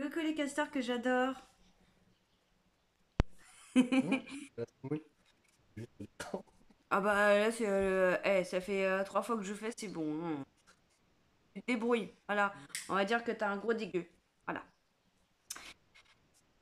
Coucou les castors que j'adore. Non, la semoule, juste le temps. Ah bah là c'est ça fait 3 fois que je fais, c'est bon, hein. Tu te débrouilles. Voilà. On va dire que t'as un gros dégueu. Voilà.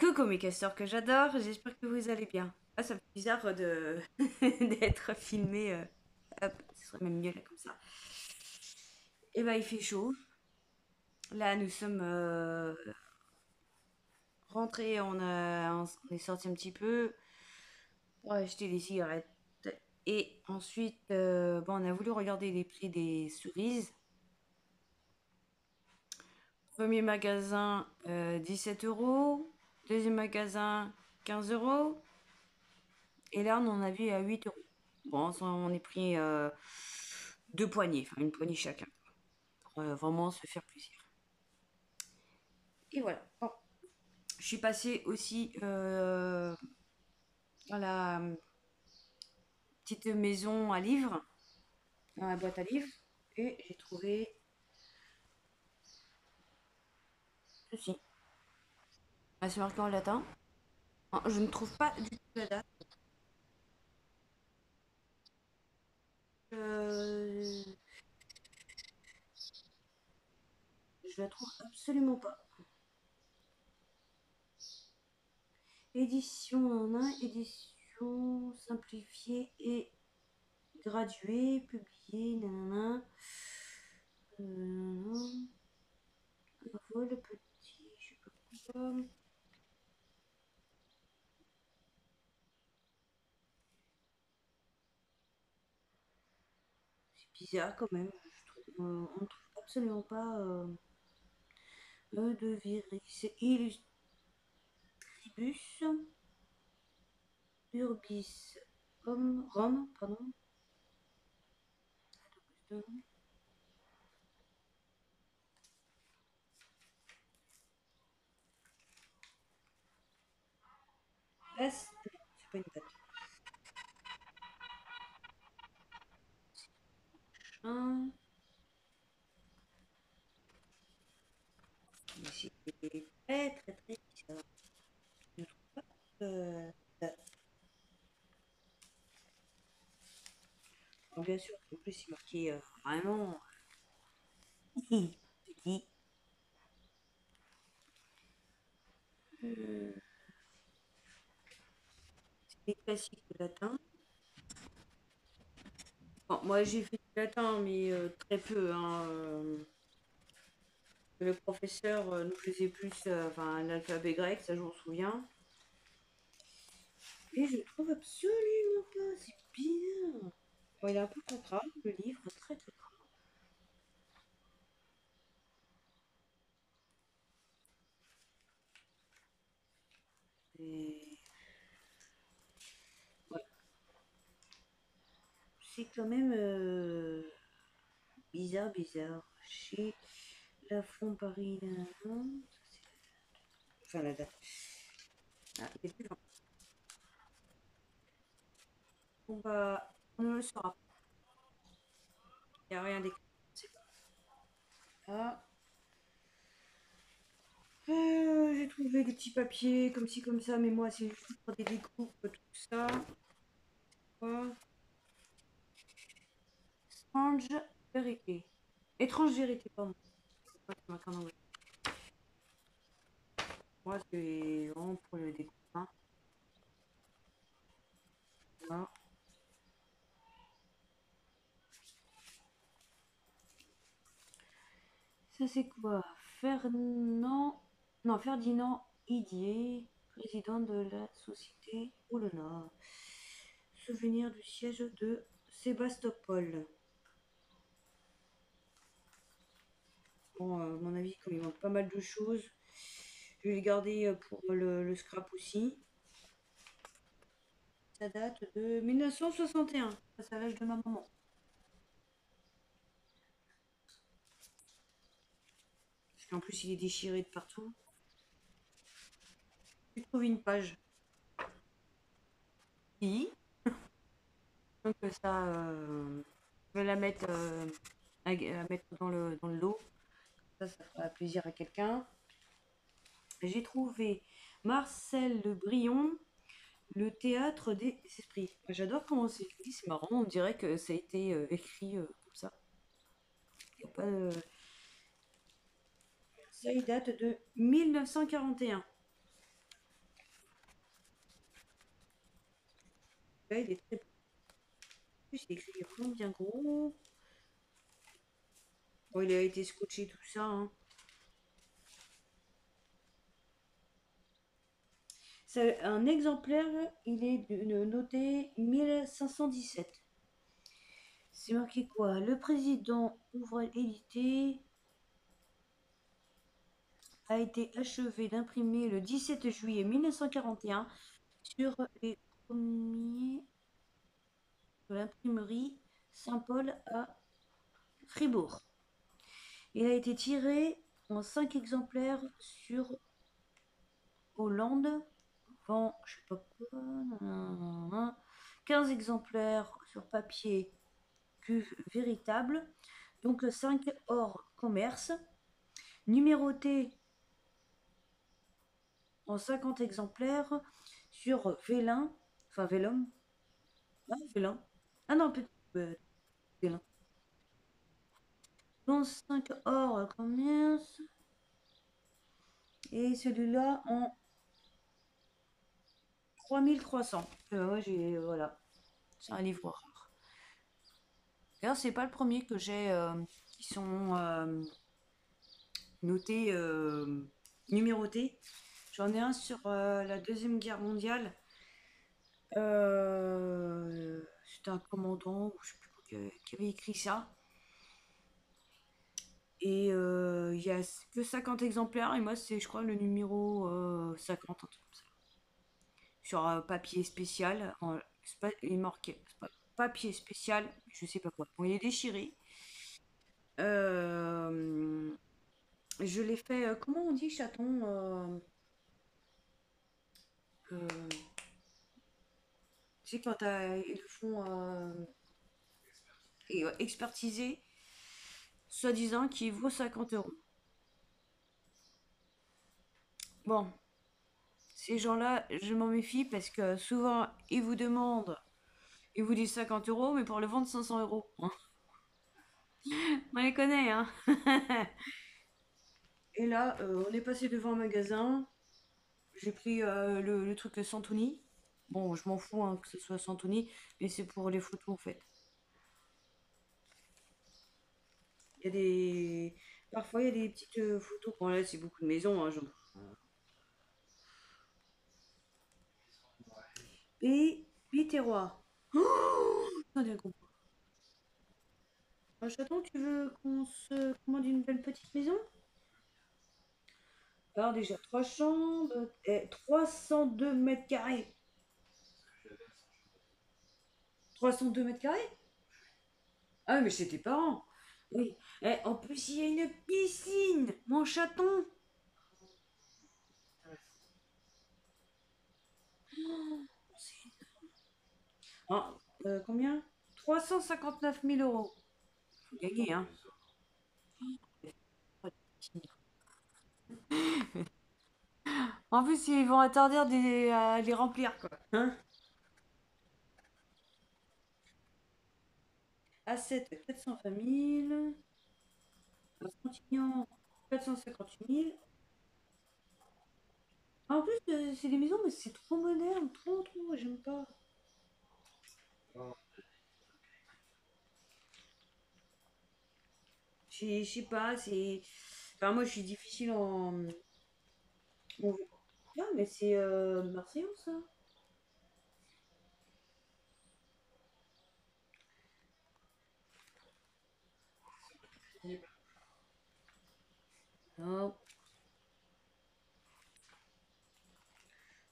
Coucou mes castors que j'adore. J'espère que vous allez bien. Ah, ça me fait bizarre de d'être filmé. Hop, ce serait même mieux là comme ça. Et bah il fait chaud. Là nous sommes rentrés, on est sorti un petit peu pour acheter des cigarettes. Et ensuite, bon, on a voulu regarder les prix des cerises. Premier magasin, 17 euros. Deuxième magasin, 15 euros. Et là, on en a vu à 8 euros. Bon, on est pris deux poignées, enfin une poignée chacun, pour vraiment se faire plaisir. Et voilà. Bon, je suis passée aussi dans la petite maison à livres, dans la boîte à livres, et j'ai trouvé ceci. Ah, c'est marqué en latin. Ah, je ne trouve pas du tout la date. Euh, je la trouve absolument pas. Édition en un, édition simplifiée et graduée, publiée, nanana. Nanana. Vol petit, je sais pas quoi. C'est bizarre quand même. On ne trouve absolument pas de virus. C'est Illustribus Urbis Rome, pardon. S, c'est pas une date. Un, mais c'est très très très bizarre. Je ne trouve pas de date. Alors, bien sûr, en plus c'est marqué vraiment petit. Euh, c'est des classiques de latin. Bon, moi j'ai fait du latin, mais très peu, hein. Le professeur nous faisait plus enfin, l'alphabet grec, ça je m'en souviens. Et je trouve absolument pas, c'est bizarre. Bon, il est un peu crade, le livre, très très crade. Et ouais, c'est quand même bizarre, bizarre. Chez Lafon Paris, nanana, enfin la date. Ah, il est plus loin. On va, on ne le saura pas. Il n'y a rien d'écrit. C'est pas là. J'ai trouvé des petits papiers comme ci comme ça, mais moi c'est juste pour des découpes, tout ça. Quoi. Strange vérité. Étrange vérité, pardon. Ouais, c'est marqué en anglais. Moi c'est vraiment pour le découpe, hein. Voilà. Ça c'est quoi? Fernand. Non, Ferdinand Idier, président de la société Oulona. Souvenir du siège de Sébastopol. Bon, à mon avis, comme il manque pas mal de choses, je vais les garder pour le scrap aussi. Ça date de 1961. Ça, c'est à l'âge de ma maman. Parce qu'en plus, il est déchiré de partout. Tu trouves une page. Oui. Donc ça, je vais la mettre, à mettre dans le lot. Ça fera plaisir à quelqu'un. j'ai trouvé Marcel Le Brion, Le théâtre des esprits. J'adore comment c'est écrit, c'est marrant, on dirait que ça a été écrit comme ça. Y a pas de... Ça, il date de 1941. Là, il est très plus, c'est écrit vraiment bien gros. Bon, il a été scotché tout ça, hein. C'est un exemplaire, il est noté 1517. C'est marqué quoi? Le président ouvrage édité a été achevé d'imprimer le 17 juillet 1941 sur les premiers de l'imprimerie Saint-Paul à Fribourg. Il a été tiré en 5 exemplaires sur Hollande, vend, je sais pas quoi, nanana, 15 exemplaires sur papier cuve véritable, donc 5 hors commerce, numéroté en 50 exemplaires sur Vélin, enfin Vélum, ah, Vélin, ah non, peut-être Vélin, donc 5 hors commerce, et celui-là en 3300. Ouais, voilà, c'est un livre rare. D'ailleurs, c'est pas le premier que j'ai qui sont notés, numérotés. J'en ai un sur la Deuxième Guerre mondiale. C'était un commandant, ou je sais plus qui avait écrit ça. Et il y a que 50 exemplaires, et moi, c'est, je crois, le numéro 50, un truc comme ça. Sur papier spécial, il est marqué papier spécial, je sais pas quoi. Bon, il est déchiré. Euh, je l'ai fait, comment on dit chaton euh, tu sais, quand ils le font expertiser, soi-disant qu'il vaut 50 euros. Bon, ces gens-là, je m'en méfie parce que souvent, ils vous demandent, ils vous disent 50 euros, mais pour le vendre 500 euros. Hein. On les connaît, hein. Et là, on est passé devant un magasin. J'ai pris le truc Santoni. Bon, je m'en fous hein, que ce soit Santoni, mais c'est pour les photos en fait. Il y a des. Parfois, il y a des petites photos. Bon, là, c'est beaucoup de maisons. Hein, et les terroirs. Oh, attendez, chaton, tu veux qu'on se commande une belle petite maison? Alors déjà, 3 chambres, 302 mètres carrés. 302 mètres carrés? Ah oui, mais c'est tes parents. Oui. En plus, il y a une piscine, mon chaton. Ah, combien? 359 000 euros. Faut gagner, hein. En plus, ils vont interdire à les remplir, quoi. Hein? A7, 420 000. À Frontignan, 458 000. En plus, c'est des maisons, mais c'est trop moderne, trop, trop, j'aime pas. Je sais pas, c'est. Enfin, moi, je suis difficile en. Ah, mais c'est Marseillais, ça. Non,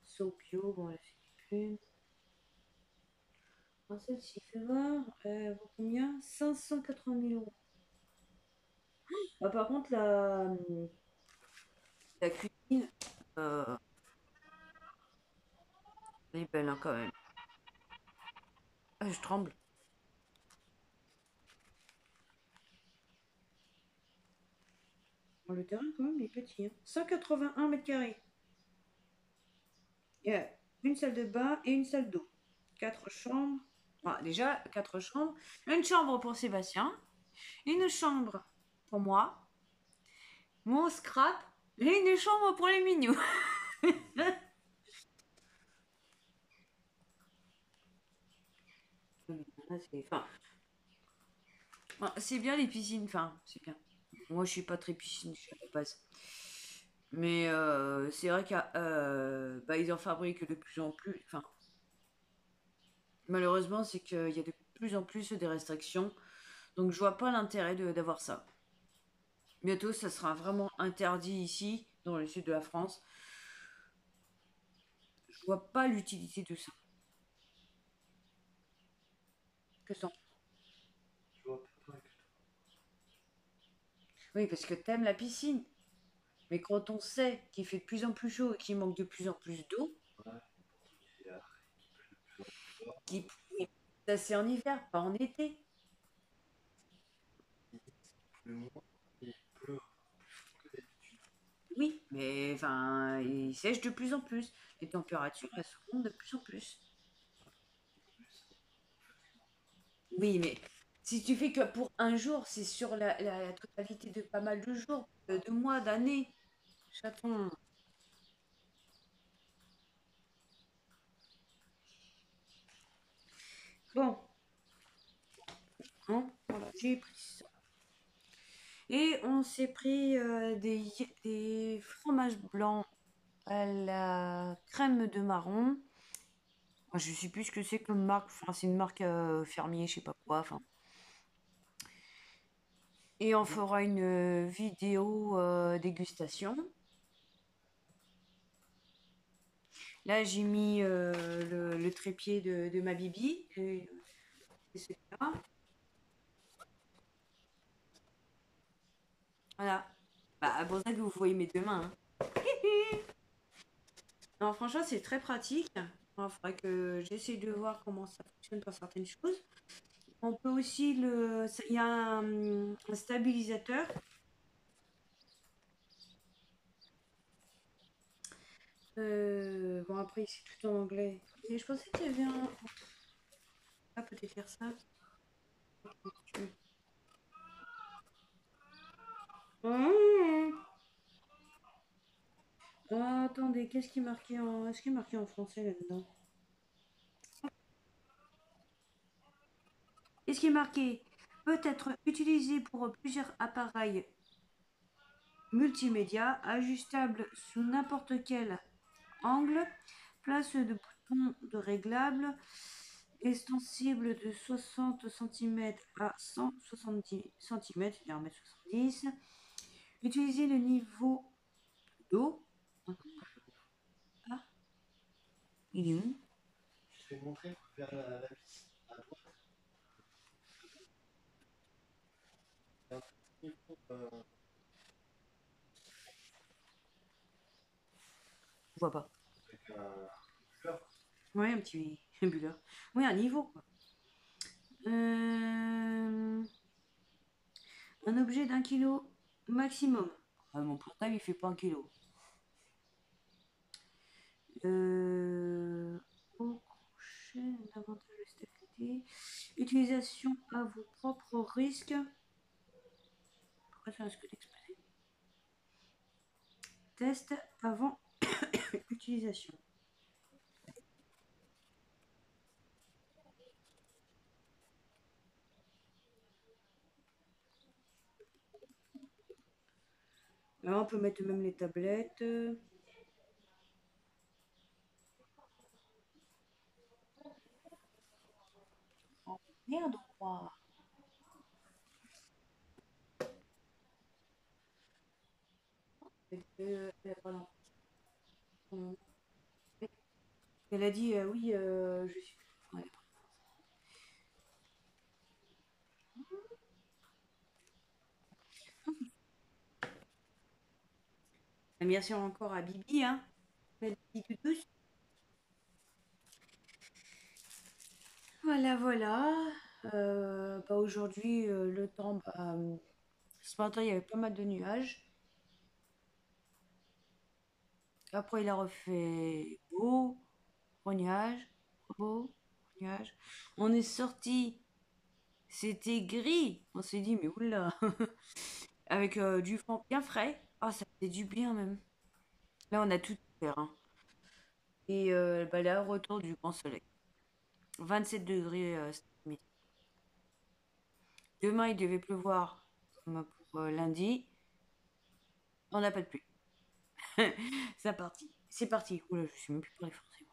Sopio, bon, là, c'est plus. Ah, celle-ci, fais voir. Vaut combien? 580 000 euros. Ah, par contre, la cuisine, euh, elle est belle, hein, quand même. Ah, je tremble. Oh, le terrain, quand même, il est petit. Hein. 181 mètres carrés. Il y a une salle de bain et une salle d'eau. 4 chambres. Ah, déjà, 4 chambres. Une chambre pour Sébastien. Une chambre pour moi. Mon scrap. Et une chambre pour les mignons. Enfin, c'est bien les piscines. Enfin, c'est bien. Moi, je suis pas très piscine, je suis à la base. Mais c'est vrai qu'ils en fabriquent de plus en plus. Enfin, malheureusement, c'est qu'il y a de plus en plus des restrictions. Donc, je vois pas l'intérêt d'avoir ça. Bientôt, ça sera vraiment interdit ici, dans le sud de la France. Je vois pas l'utilité de ça. Que ça. Je vois pas avec Oui, parce que t'aimes la piscine. Mais quand on sait qu'il fait de plus en plus chaud et qu'il manque de plus en plus d'eau, toi. Ouais, il y a de plus en plus fort. qui, ça c'est en hiver, pas en été. Le moins, il pleut que d'habitude. Oui, mais enfin, il sèche de plus en plus. Les températures, elles seront de plus en plus. Oui, mais si tu fais que pour un jour, c'est sur la totalité de pas mal de jours, de mois, d'années. Chaton. Bon, hein, voilà, j'ai pris ça. Et on s'est pris des fromages blancs à la crème de marron. Moi, je sais plus ce que c'est comme marque. Enfin, c'est une marque fermier, je sais pas quoi. Enfin. Et on fera une vidéo dégustation. Là, j'ai mis le trépied de ma Bibi. C'est celui-là. Voilà. Bah, pour ça que vous voyez mes deux mains. Hein. Non, franchement, c'est très pratique. Il faudrait que j'essaie de voir comment ça fonctionne pour certaines choses. On peut aussi le. Il y a un stabilisateur. Bon, après, c'est tout en anglais. Et je pensais qu'il y avait un. Ah, peut-être faire ça. Mmh. Ah, attendez, qu'est-ce qui est marqué en. Est-ce qu'il est marqué en français là-dedans? Qu'est-ce qui est marqué? Peut être utilisé pour plusieurs appareils multimédia, ajustable sous n'importe quel angle, place de boutons de réglable, extensible de 60 cm à 170 cm, c'est-à-dire 1,70 m. Utilisez le niveau d'eau. Ah, il est où? Je t'ai montré vers la vis à droite. Il y a un petit niveau, Je vois pas. avec un bulleur. Ouais, un petit bulleur. Oui, un niveau, quoi. Euh, un objet d'1 kilo maximum. Ah, mon portable, il fait pas 1 kilo. Au crochet, davantage de stabilité. Utilisation à vos propres risques. Pourquoi ça risque d'exploser? Test avant utilisation. Alors, on peut mettre même les tablettes. Oh, merde, quoi. Pardon. Elle a dit oui, je suis. Ouais. Merci encore à Bibi, hein. La petite douce. Voilà, voilà. Bah, aujourd'hui, le temps, ce matin, il y avait pas mal de nuages. Après, il a refait beau, nuage, beau, nuage. On est sorti, c'était gris. On s'est dit, mais oula, avec du vent bien frais. Ah, ça fait du bien même. Là, on a tout fait, hein. Et bah, là, retour du grand soleil. 27 degrés cet après-midi. Demain, il devait pleuvoir comme pour lundi. On n'a pas de pluie. C'est parti. C'est parti. Oula, je suis même plus parlé forcément.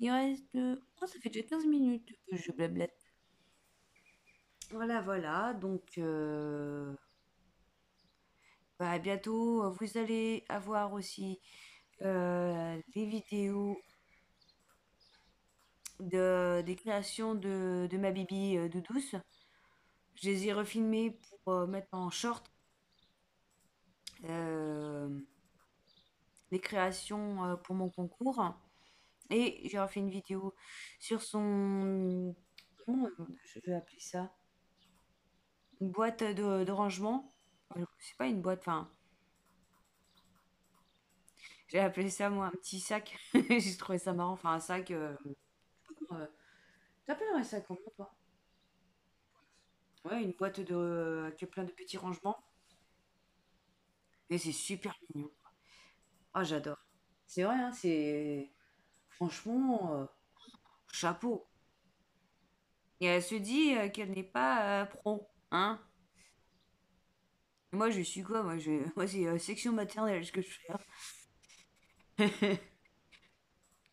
Il reste. Oh, ça fait déjà 15 minutes que je blablate. Voilà, voilà. Donc, bah, bientôt, vous allez avoir aussi des vidéos des créations de ma bibi douce. Je les ai refilmées pour mettre en short. Euh, les créations pour mon concours. Et j'ai refait une vidéo sur son... Comment je vais appeler ça? Une boîte de rangement. C'est pas une boîte, enfin... J'ai appelé ça, moi, un petit sac. J'ai trouvé ça marrant. Enfin, un sac... T'appelles un sac comment, toi? Ouais, une boîte avec plein de petits rangements. Et c'est super mignon. Ah, j'adore. C'est vrai, hein, c'est... Franchement, chapeau. Et elle se dit qu'elle n'est pas pro, hein? Moi, je suis quoi? Moi c'est section maternelle ce que je fais, hein.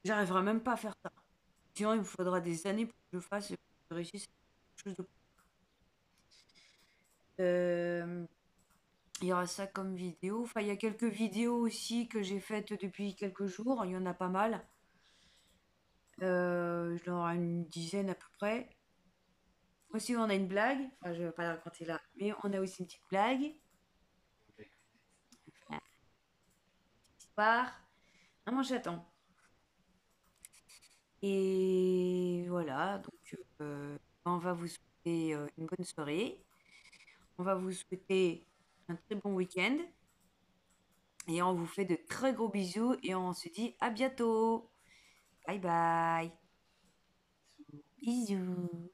J'arriverai même pas à faire ça. Sinon, il me faudra des années pour que je fasse, que je réussisse quelque chose de... Euh, il y aura ça comme vidéo. Enfin, il y a quelques vidéos aussi que j'ai faites depuis quelques jours. Il y en a pas mal. Je dois en avoir une dizaine à peu près. Aussi, on a une blague. Enfin, je vais pas la raconter là. Mais on a aussi une petite blague. Ah, histoire. Maman, j'attends. Et voilà. Donc, on va vous souhaiter une bonne soirée. On va vous souhaiter un très bon week-end. Et on vous fait de très gros bisous. Et on se dit à bientôt. Bye bye. Bisous.